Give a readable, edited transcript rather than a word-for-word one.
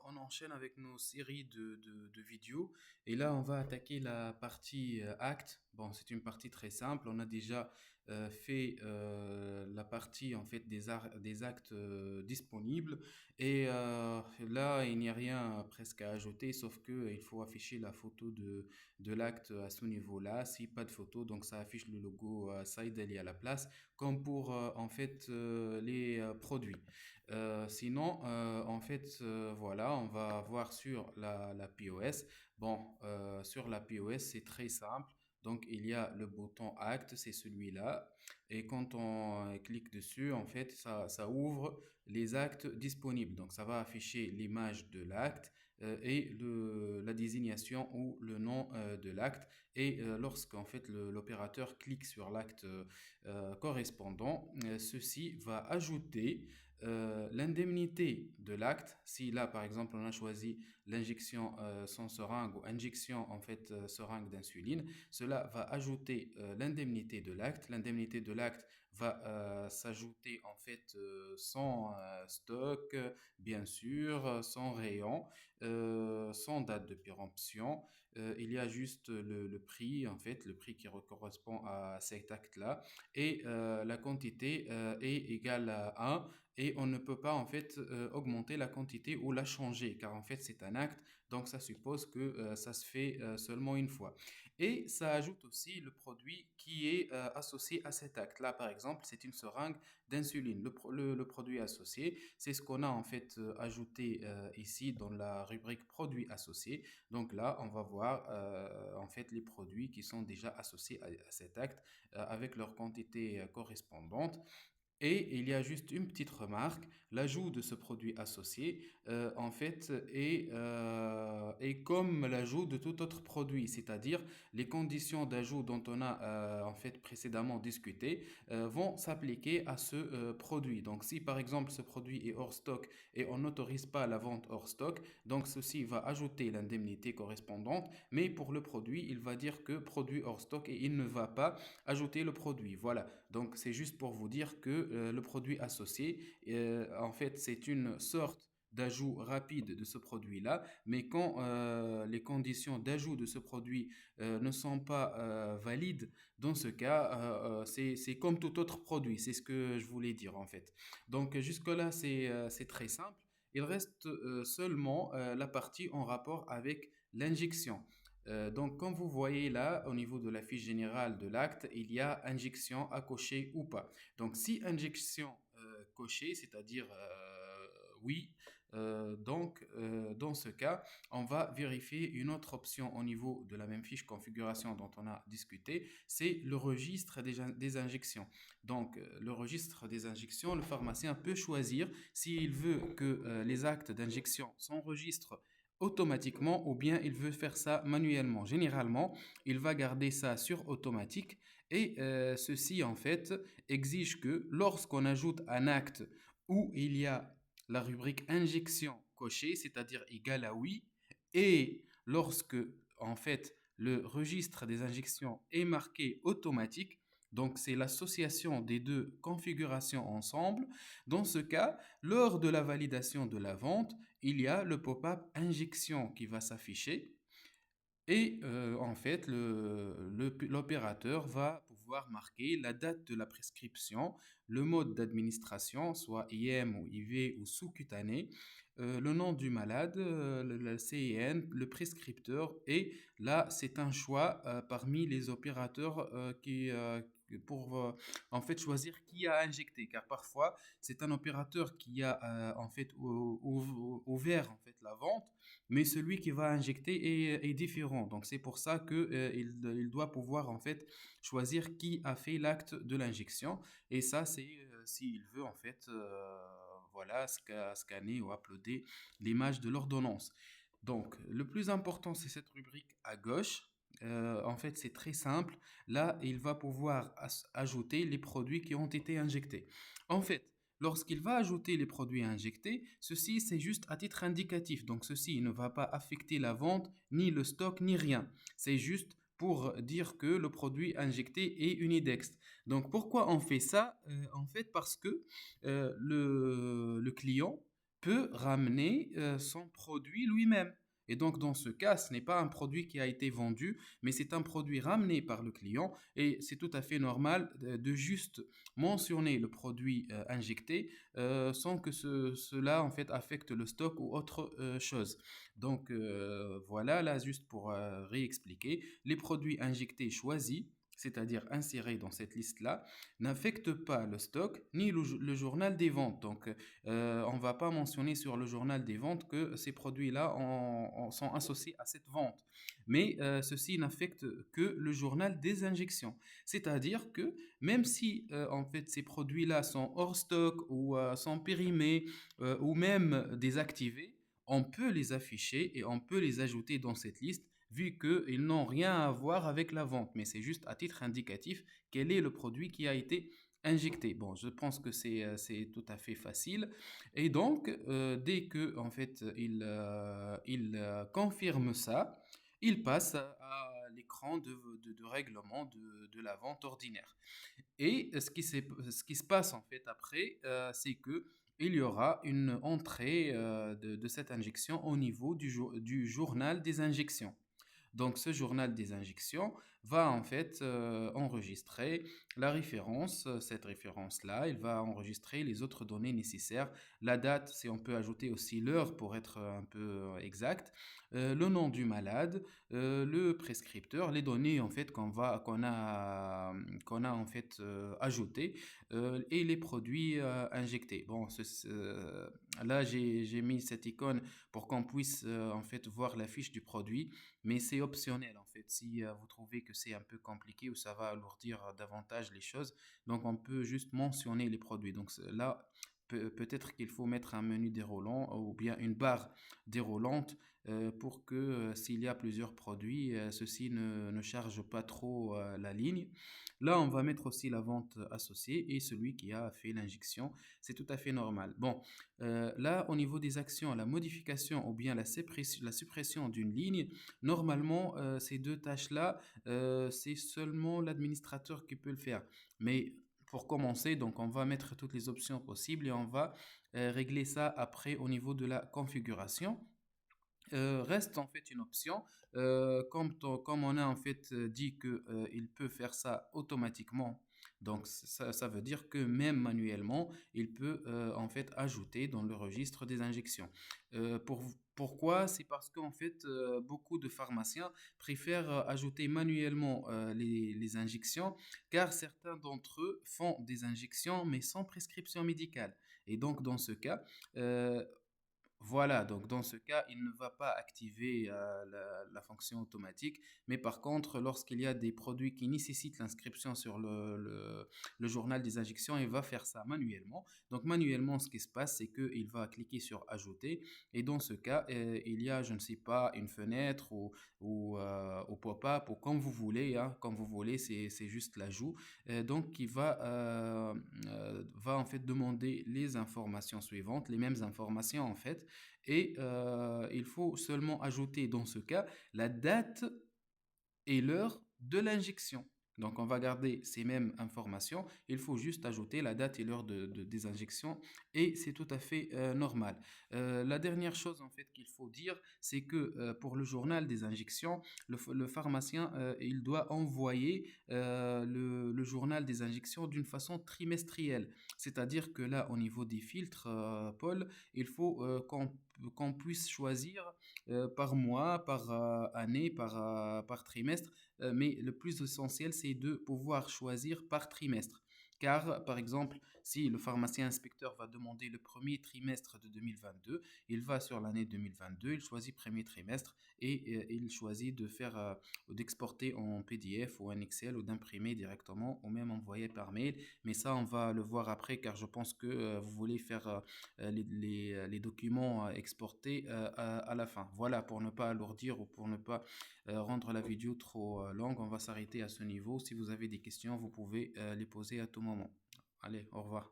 on enchaîne avec nos séries de vidéos. Et là, on va attaquer la partie acte. Bon, c'est une partie très simple. On a déjà fait la partie en fait des actes disponibles. Et là, il n'y a rien presque à ajouter, sauf que il faut afficher la photo de l'acte à ce niveau-là. Si pas de photo, donc ça affiche le logo Side Ali à la place, comme pour en fait les produits. Sinon, en fait, voilà, on va voir sur la POS. Bon, sur la POS, c'est très simple. Donc, il y a le bouton Acte, c'est celui-là. Et quand on clique dessus, en fait, ça ouvre les actes disponibles. Donc, ça va afficher l'image de l'acte et la désignation ou le nom de l'acte. Et lorsqu'en fait l'opérateur clique sur l'acte correspondant, ceci va ajouter l'indemnité de l'acte. Si là, par exemple, on a choisi l'injection sans seringue ou injection en fait seringue d'insuline, cela va ajouter l'indemnité de l'acte. L'indemnité de l'acte va s'ajouter en fait sans stock, bien sûr, sans rayon, sans date de péremption. Il y a juste le prix, en fait, le prix qui correspond à cet acte-là. Et la quantité est égale à 1 et on ne peut pas en fait augmenter la quantité ou la changer car en fait c'est un acte donc ça suppose que ça se fait seulement une fois et ça ajoute aussi le produit qui est associé à cet acte là par exemple c'est une seringue d'insuline le produit associé c'est ce qu'on a en fait ajouté ici dans la rubrique produits associés donc là on va voir en fait les produits qui sont déjà associés à cet acte avec leur quantité correspondante et il y a juste une petite remarque, l'ajout de ce produit associé, en fait, est comme l'ajout de tout autre produit, c'est-à-dire les conditions d'ajout dont on a en fait précédemment discuté vont s'appliquer à ce produit. Donc, si par exemple ce produit est hors stock et on n'autorise pas la vente hors stock, donc ceci va ajouter l'indemnité correspondante, mais pour le produit, il va dire que produit hors stock et il ne va pas ajouter le produit. Voilà. Donc, c'est juste pour vous dire que le produit associé, en fait, c'est une sorte d'ajout rapide de ce produit-là, mais quand les conditions d'ajout de ce produit ne sont pas valides, dans ce cas, c'est comme tout autre produit, c'est ce que je voulais dire en fait. Donc jusque-là, c'est très simple. Il reste seulement la partie en rapport avec l'injection. Donc, comme vous voyez là, au niveau de la fiche générale de l'acte, il y a injection à cocher ou pas. Donc, si injection cochée, c'est-à-dire oui, donc dans ce cas, on va vérifier une autre option au niveau de la même fiche configuration dont on a discuté, c'est le registre des injections. Donc, le registre des injections, le pharmacien peut choisir s'il veut que les actes d'injection s'enregistrent automatiquement ou bien il veut faire ça manuellement. Généralement, il va garder ça sur automatique et ceci en fait exige que lorsqu'on ajoute un acte où il y a la rubrique injection cochée, c'est-à-dire égal à oui, et lorsque en fait le registre des injections est marqué automatique, donc c'est l'association des deux configurations ensemble. Dans ce cas, lors de la validation de la vente, il y a le pop-up injection qui va s'afficher et en fait, l'opérateur va pouvoir marquer la date de la prescription, le mode d'administration, soit IM ou IV ou sous-cutané, le nom du malade, le CIN, le prescripteur. Et là, c'est un choix parmi les opérateurs pour en fait choisir qui a injecté. Car parfois, c'est un opérateur qui a en fait ouvert en fait la vente mais celui qui va injecter est différent. Donc c'est pour ça que il doit pouvoir en fait choisir qui a fait l'acte de l'injection. Et ça, c'est s'il veut en fait voilà scanner ou uploader l'image de l'ordonnance. Donc le plus important, c'est cette rubrique à gauche. En fait, c'est très simple. Là, il va pouvoir ajouter les produits qui ont été injectés. En fait, lorsqu'il va ajouter les produits injectés, ceci c'est juste à titre indicatif. Donc ceci ne va pas affecter la vente, ni le stock, ni rien. C'est juste pour dire que le produit injecté est unidex. Donc pourquoi on fait ça? En fait parce que le client peut ramener son produit lui-même. Et donc, dans ce cas, ce n'est pas un produit qui a été vendu, mais c'est un produit ramené par le client. Et c'est tout à fait normal de juste mentionner le produit injecté sans que cela, en fait, affecte le stock ou autre chose. Donc, voilà, là, juste pour réexpliquer, les produits injectés choisis, c'est-à-dire insérés dans cette liste-là, n'affectent pas le stock ni le journal des ventes. Donc, on ne va pas mentionner sur le journal des ventes que ces produits-là sont associés à cette vente. Mais ceci n'affecte que le journal des injections. C'est-à-dire que même si en fait ces produits-là sont hors stock ou sont périmés ou même désactivés, on peut les afficher et on peut les ajouter dans cette liste vu qu'ils n'ont rien à voir avec la vente, mais c'est juste à titre indicatif quel est le produit qui a été injecté. Bon, je pense que c'est tout à fait facile. Et donc, dès que en fait il confirme ça, il passe à l'écran de règlement de la vente ordinaire. Et ce qui se passe en fait après, c'est que il y aura une entrée de cette injection au niveau du journal des injections. Donc, ce journal des injections va en fait enregistrer la référence, cette référence-là. Il va enregistrer les autres données nécessaires. La date, si on peut ajouter aussi l'heure pour être un peu exact. Le nom du malade, le prescripteur, les données en fait qu'on a en fait ajoutées et les produits injectés. Bon, là j'ai mis cette icône pour qu'on puisse en fait voir la fiche du produit, mais c'est optionnel en fait. Si vous trouvez que c'est un peu compliqué ou ça va alourdir davantage les choses, donc on peut juste mentionner les produits. Donc là, peut-être qu'il faut mettre un menu déroulant ou bien une barre déroulante pour que s'il y a plusieurs produits, ceci ne charge pas trop la ligne. Là, on va mettre aussi la vente associée et celui qui a fait l'injection. C'est tout à fait normal. Bon, là, au niveau des actions, la modification ou bien la suppression d'une ligne, normalement, ces deux tâches-là, c'est seulement l'administrateur qui peut le faire. Mais pour commencer, donc on va mettre toutes les options possibles et on va régler ça après au niveau de la configuration. Reste en fait une option. Comme on a en fait dit que il peut faire ça automatiquement. Donc ça veut dire que même manuellement, il peut en fait ajouter dans le registre des injections. Pourquoi? C'est parce qu'en fait, beaucoup de pharmaciens préfèrent ajouter manuellement les injections, car certains d'entre eux font des injections mais sans prescription médicale. Et donc dans ce cas, euh, voilà, donc dans ce cas, il ne va pas activer la fonction automatique, mais par contre, lorsqu'il y a des produits qui nécessitent l'inscription sur le journal des injections, il va faire ça manuellement. Donc manuellement, ce qui se passe, c'est qu'il va cliquer sur Ajouter, et dans ce cas, il y a, je ne sais pas, une fenêtre ou pop-up, ou comme vous voulez, hein, comme vous voulez, c'est juste l'ajout. Donc, qui va en fait demander les informations suivantes, les mêmes informations en fait, et il faut seulement ajouter dans ce cas la date et l'heure de l'injection. Donc, on va garder ces mêmes informations. Il faut juste ajouter la date et l'heure des injections et c'est tout à fait normal. La dernière chose en fait qu'il faut dire, c'est que pour le journal des injections, le pharmacien il doit envoyer le journal des injections d'une façon trimestrielle. C'est-à-dire que là, au niveau des filtres, Paul, il faut qu'on puisse choisir par mois, par année, par trimestre. Mais le plus essentiel, c'est de pouvoir choisir par trimestre. Car, par exemple, si le pharmacien inspecteur va demander le premier trimestre de 2022, il va sur l'année 2022, il choisit premier trimestre et il choisit d'exporter en PDF ou en Excel ou d'imprimer directement ou même envoyer par mail. Mais ça, on va le voir après car je pense que vous voulez faire les documents exportés à la fin. Voilà, pour ne pas alourdir ou pour ne pas rendre la vidéo trop longue, on va s'arrêter à ce niveau. Si vous avez des questions, vous pouvez les poser à tout moment. Allez, au revoir.